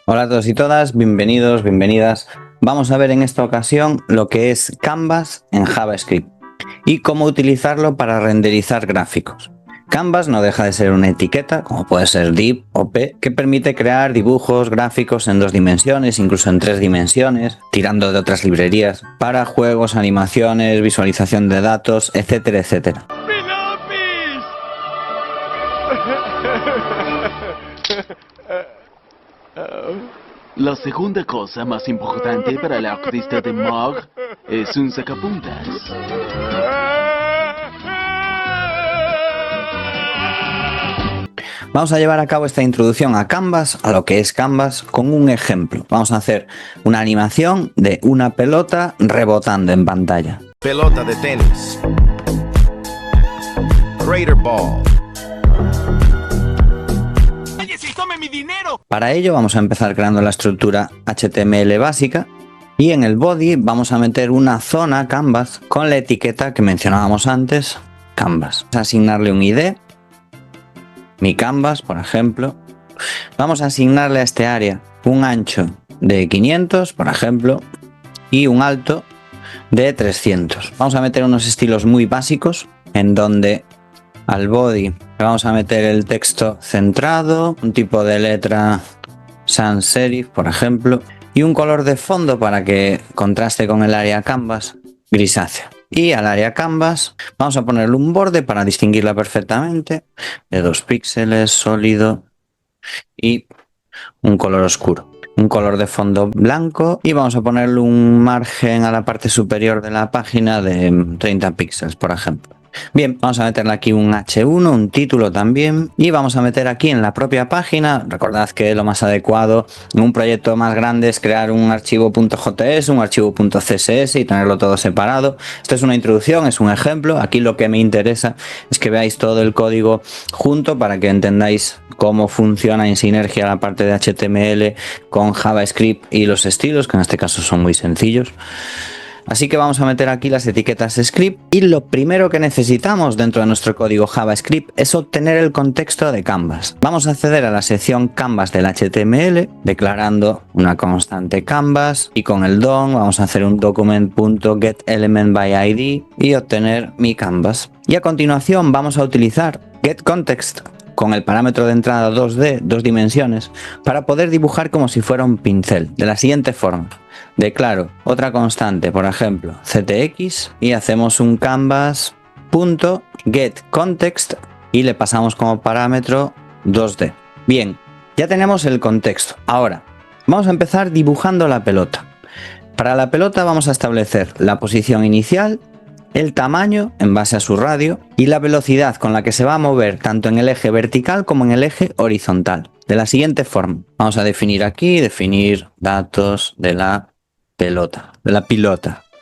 Hola a todos y todas, bienvenidos, bienvenidas. Vamos a ver en esta ocasión lo que es Canvas en JavaScript y cómo utilizarlo para renderizar gráficos. Canvas no deja de ser una etiqueta, como puede ser div o p, que permite crear dibujos gráficos en 2 dimensiones, incluso en 3 dimensiones, tirando de otras librerías, para juegos, animaciones, visualización de datos, etcétera, etcétera. ¡Mi lápiz! La segunda cosa más importante para el artista de Mog es un sacapuntas. Vamos a llevar a cabo esta introducción a Canvas, a lo que es Canvas, con un ejemplo. Vamos a hacer una animación de una pelota rebotando en pantalla. Pelota de tenis. Crater ball. ¡Tome mi dinero! Para ello vamos a empezar creando la estructura HTML básica y en el body vamos a meter una zona Canvas con la etiqueta que mencionábamos antes, Canvas. Vamos a asignarle un ID, mi Canvas, por ejemplo. Vamos a asignarle a este área un ancho de 500, por ejemplo, y un alto de 300. Vamos a meter unos estilos muy básicos en donde al body vamos a meter el texto centrado, un tipo de letra sans serif, por ejemplo, y un color de fondo para que contraste con el área Canvas, grisáceo. Y al área Canvas vamos a ponerle un borde para distinguirla perfectamente, de 2 píxeles, sólido, y un color oscuro. Un color de fondo blanco y vamos a ponerle un margen a la parte superior de la página de 30 píxeles, por ejemplo. Bien, vamos a meterle aquí un H1, un título también, y vamos a meter aquí en la propia página. Recordad que lo más adecuado en un proyecto más grande es crear un archivo .js, un archivo .css y tenerlo todo separado. Esto es una introducción, es un ejemplo. Aquí lo que me interesa es que veáis todo el código junto para que entendáis cómo funciona en sinergia la parte de HTML con JavaScript y los estilos, que en este caso son muy sencillos. Así que vamos a meter aquí las etiquetas script y lo primero que necesitamos dentro de nuestro código JavaScript es obtener el contexto de Canvas. Vamos a acceder a la sección Canvas del HTML declarando una constante Canvas y con el DOM vamos a hacer un document.getElementById y obtener mi Canvas. Y a continuación vamos a utilizar getContext con el parámetro de entrada 2D, 2 dimensiones, para poder dibujar como si fuera un pincel, de la siguiente forma. Declaro otra constante, por ejemplo, ctx, y hacemos un canvas.getContext y le pasamos como parámetro 2D. Bien, ya tenemos el contexto. Ahora, vamos a empezar dibujando la pelota. Para la pelota vamos a establecer la posición inicial, el tamaño en base a su radio y la velocidad con la que se va a mover tanto en el eje vertical como en el eje horizontal. De la siguiente forma, vamos a definir aquí, definir datos de la pelota,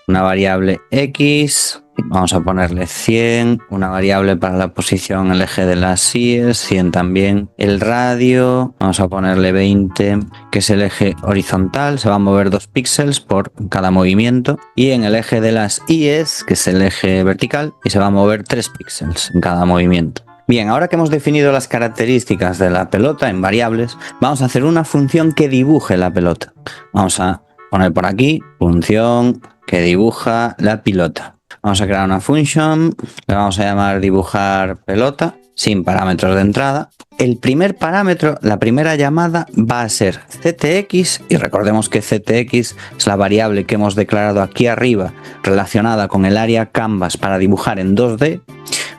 una variable x, vamos a ponerle 100, una variable para la posición en el eje de las Y's, 100 también, el radio, vamos a ponerle 20, que es el eje horizontal, se va a mover 2 píxeles por cada movimiento, y en el eje de las Y's, que es el eje vertical, y se va a mover 3 píxeles en cada movimiento. Bien, ahora que hemos definido las características de la pelota en variables, vamos a hacer una función que dibuje la pelota. Vamos a poner por aquí, función que dibuja la pelota. Vamos a crear una función, le vamos a llamar dibujar pelota, sin parámetros de entrada. El primer parámetro, la primera llamada, va a ser ctx, y recordemos que ctx es la variable que hemos declarado aquí arriba, relacionada con el área Canvas para dibujar en 2D.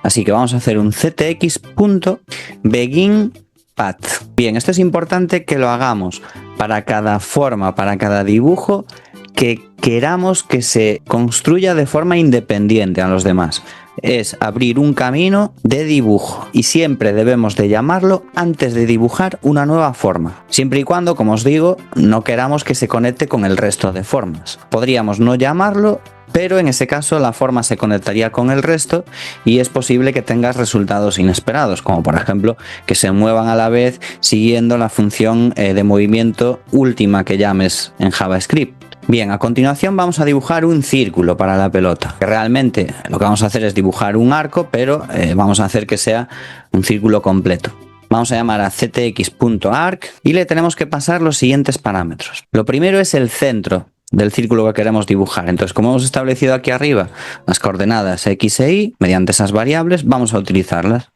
Así que vamos a hacer un ctx.beginPath. Bien, esto es importante que lo hagamos para cada forma, para cada dibujo que queramos que se construya de forma independiente a los demás. Es abrir un camino de dibujo y siempre debemos de llamarlo antes de dibujar una nueva forma. Siempre y cuando, como os digo, no queramos que se conecte con el resto de formas. Podríamos no llamarlo, pero en ese caso la forma se conectaría con el resto y es posible que tengas resultados inesperados, como por ejemplo que se muevan a la vez siguiendo la función de movimiento última que llames en JavaScript. Bien, a continuación vamos a dibujar un círculo para la pelota. Realmente lo que vamos a hacer es dibujar un arco, pero vamos a hacer que sea un círculo completo. Vamos a llamar a ctx.arc y le tenemos que pasar los siguientes parámetros. Lo primero es el centro del círculo que queremos dibujar. Entonces, como hemos establecido aquí arriba las coordenadas x e y, mediante esas variables vamos a utilizarlas.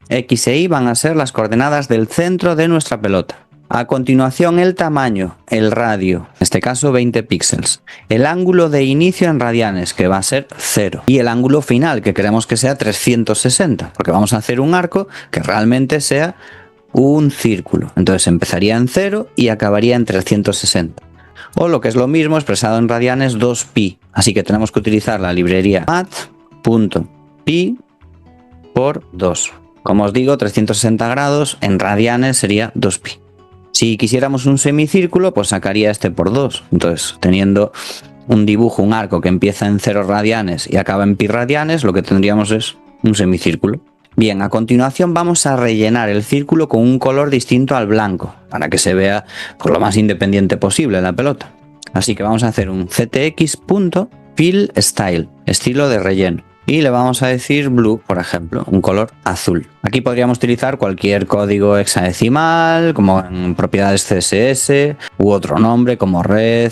X e y van a ser las coordenadas del centro de nuestra pelota. A continuación, el tamaño, el radio, en este caso 20 píxeles. El ángulo de inicio en radianes, que va a ser 0. Y el ángulo final, que queremos que sea 360, porque vamos a hacer un arco que realmente sea un círculo. Entonces empezaría en 0 y acabaría en 360. O lo que es lo mismo, expresado en radianes, 2pi. Así que tenemos que utilizar la librería mat.pi por 2. Como os digo, 360 grados en radianes sería 2pi. Si quisiéramos un semicírculo, pues sacaría este por 2. Entonces, teniendo un dibujo, un arco que empieza en 0 radianes y acaba en pi radianes, lo que tendríamos es un semicírculo. Bien, a continuación vamos a rellenar el círculo con un color distinto al blanco, para que se vea pues, lo más independiente posible la pelota. Así que vamos a hacer un ctx.fillStyle, estilo de relleno. Y le vamos a decir blue, por ejemplo, un color azul. Aquí podríamos utilizar cualquier código hexadecimal, como en propiedades CSS, u otro nombre como red,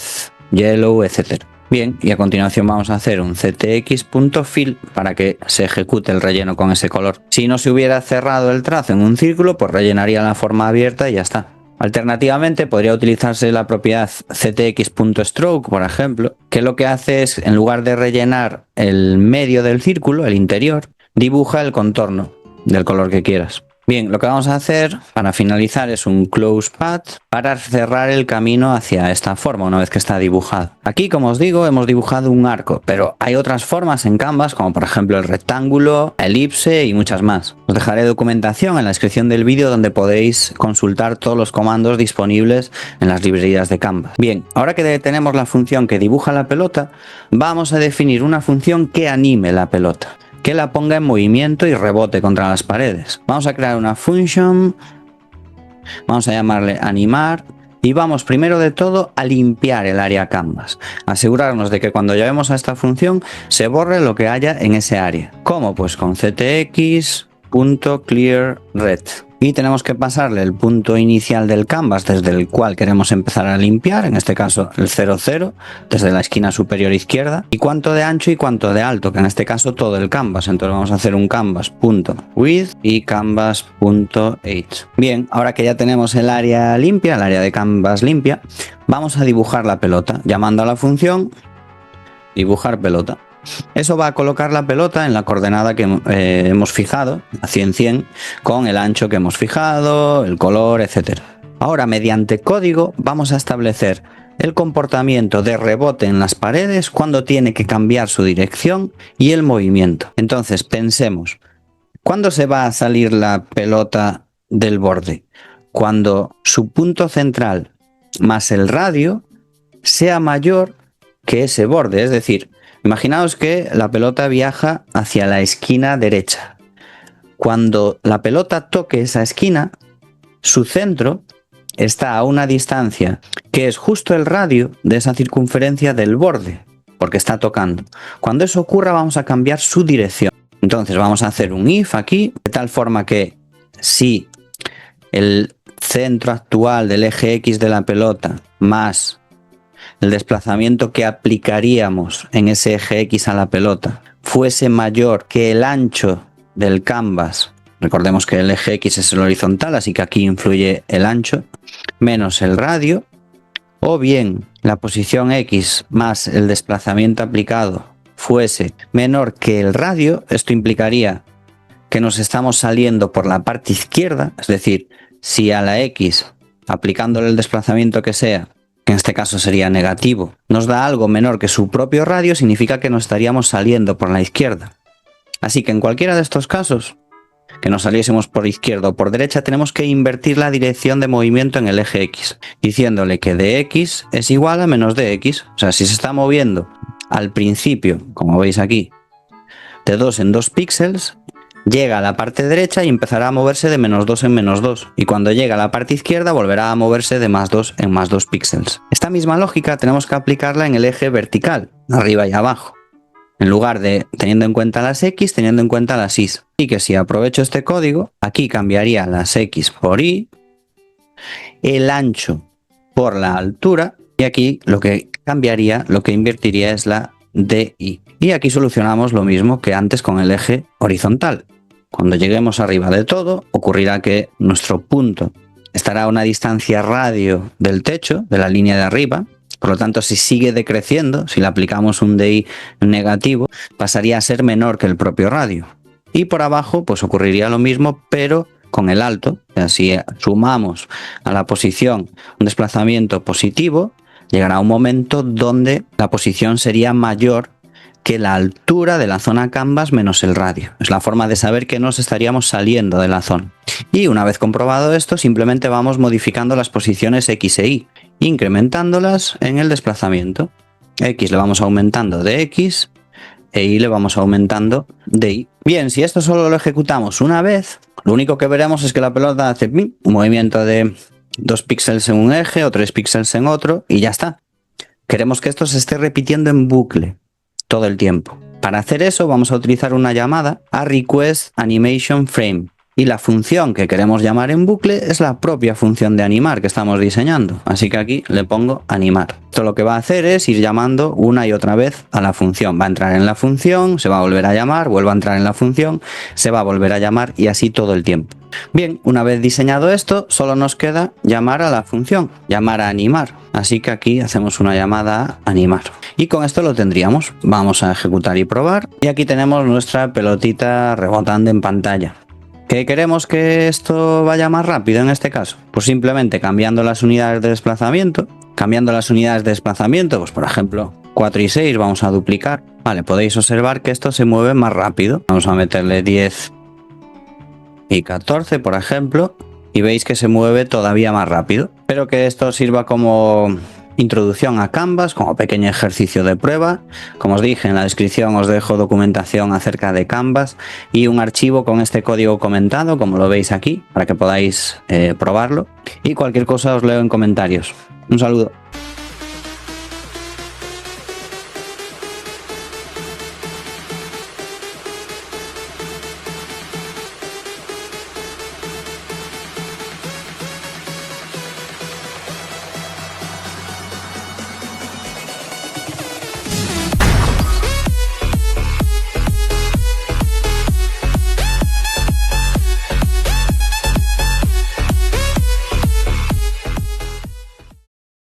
yellow, etc. Bien, y a continuación vamos a hacer un ctx.fill para que se ejecute el relleno con ese color. Si no se hubiera cerrado el trazo en un círculo, pues rellenaría la forma abierta y ya está. Alternativamente podría utilizarse la propiedad ctx.stroke, por ejemplo, que lo que hace es, en lugar de rellenar el medio del círculo, el interior, dibuja el contorno del color que quieras. Bien, lo que vamos a hacer para finalizar es un close path para cerrar el camino hacia esta forma una vez que está dibujado. Aquí, como os digo, hemos dibujado un arco, pero hay otras formas en Canvas, como por ejemplo el rectángulo, elipse y muchas más. Os dejaré documentación en la descripción del vídeo donde podéis consultar todos los comandos disponibles en las librerías de Canvas. Bien, ahora que tenemos la función que dibuja la pelota, vamos a definir una función que anime la pelota, que la ponga en movimiento y rebote contra las paredes. Vamos a crear una function, vamos a llamarle animar y vamos primero de todo a limpiar el área canvas. Asegurarnos de que cuando llevemos a esta función se borre lo que haya en ese área. ¿Cómo? Pues con ctx.clearRed. Y tenemos que pasarle el punto inicial del canvas desde el cual queremos empezar a limpiar, en este caso el 0,0, desde la esquina superior izquierda, y cuánto de ancho y cuánto de alto, que en este caso todo el canvas. Entonces vamos a hacer un canvas.width y canvas.height. Bien, ahora que ya tenemos el área limpia, el área de canvas limpia, vamos a dibujar la pelota, llamando a la función dibujar pelota. Eso va a colocar la pelota en la coordenada que hemos fijado, a 100, con el ancho que hemos fijado, el color, etc. Ahora, mediante código, vamos a establecer el comportamiento de rebote en las paredes cuando tiene que cambiar su dirección y el movimiento. Entonces, pensemos, ¿cuándo se va a salir la pelota del borde? Cuando su punto central más el radio sea mayor que ese borde, es decir, imaginaos que la pelota viaja hacia la esquina derecha. Cuando la pelota toque esa esquina, su centro está a una distancia que es justo el radio de esa circunferencia del borde, porque está tocando. Cuando eso ocurra, vamos a cambiar su dirección. Entonces vamos a hacer un if aquí, de tal forma que si el centro actual del eje X de la pelota más el desplazamiento que aplicaríamos en ese eje X a la pelota fuese mayor que el ancho del canvas, recordemos que el eje X es el horizontal, así que aquí influye el ancho, menos el radio, o bien la posición X más el desplazamiento aplicado fuese menor que el radio, esto implicaría que nos estamos saliendo por la parte izquierda, es decir, si a la X, aplicándole el desplazamiento que sea, que en este caso sería negativo, nos da algo menor que su propio radio, significa que nos estaríamos saliendo por la izquierda. Así que en cualquiera de estos casos, que nos saliésemos por izquierda o por derecha, tenemos que invertir la dirección de movimiento en el eje X, diciéndole que dx es igual a menos dx. O sea, si se está moviendo al principio, como veis aquí, de 2 en 2 píxeles, llega a la parte derecha y empezará a moverse de menos 2 en menos 2. Y cuando llega a la parte izquierda volverá a moverse de más 2 en más 2 píxeles. Esta misma lógica tenemos que aplicarla en el eje vertical, arriba y abajo. En lugar de teniendo en cuenta las X, teniendo en cuenta las Y. Y que si aprovecho este código, aquí cambiaría las X por Y, el ancho por la altura, y aquí lo que cambiaría, lo que invertiría es la DI. Y aquí solucionamos lo mismo que antes con el eje horizontal. Cuando lleguemos arriba de todo, ocurrirá que nuestro punto estará a una distancia radio del techo, de la línea de arriba. Por lo tanto, si sigue decreciendo, si le aplicamos un DI negativo, pasaría a ser menor que el propio radio. Y por abajo, pues ocurriría lo mismo, pero con el alto. O sea, si sumamos a la posición un desplazamiento positivo, llegará un momento donde la posición sería mayor que la altura de la zona canvas menos el radio. Es la forma de saber que nos estaríamos saliendo de la zona. Y una vez comprobado esto, simplemente vamos modificando las posiciones X e Y, incrementándolas en el desplazamiento. X le vamos aumentando de X e Y le vamos aumentando de Y. Bien, si esto solo lo ejecutamos una vez, lo único que veremos es que la pelota hace un movimiento de 2 píxeles en un eje o 3 píxeles en otro y ya está. Queremos que esto se esté repitiendo en bucle todo el tiempo. Para hacer eso vamos a utilizar una llamada a requestAnimationFrame. Y la función que queremos llamar en bucle es la propia función de animar que estamos diseñando. Así que aquí le pongo animar. Esto lo que va a hacer es ir llamando una y otra vez a la función. Va a entrar en la función, se va a volver a llamar, vuelve a entrar en la función, se va a volver a llamar y así todo el tiempo. Bien, una vez diseñado esto, solo nos queda llamar a la función, llamar a animar. Así que aquí hacemos una llamada a animar. Y con esto lo tendríamos. Vamos a ejecutar y probar. Y aquí tenemos nuestra pelotita rebotando en pantalla. ¿Qué queremos que esto vaya más rápido en este caso? Pues simplemente cambiando las unidades de desplazamiento. Cambiando las unidades de desplazamiento, pues por ejemplo 4 y 6 vamos a duplicar. Vale, podéis observar que esto se mueve más rápido. Vamos a meterle 10 y 14 por ejemplo. Y veis que se mueve todavía más rápido. Espero que esto sirva como introducción a Canvas, como pequeño ejercicio de prueba. Como os dije, en la descripción os dejo documentación acerca de Canvas y un archivo con este código comentado, como lo veis aquí, para que podáis probarlo. Y cualquier cosa os leo en comentarios. Un saludo.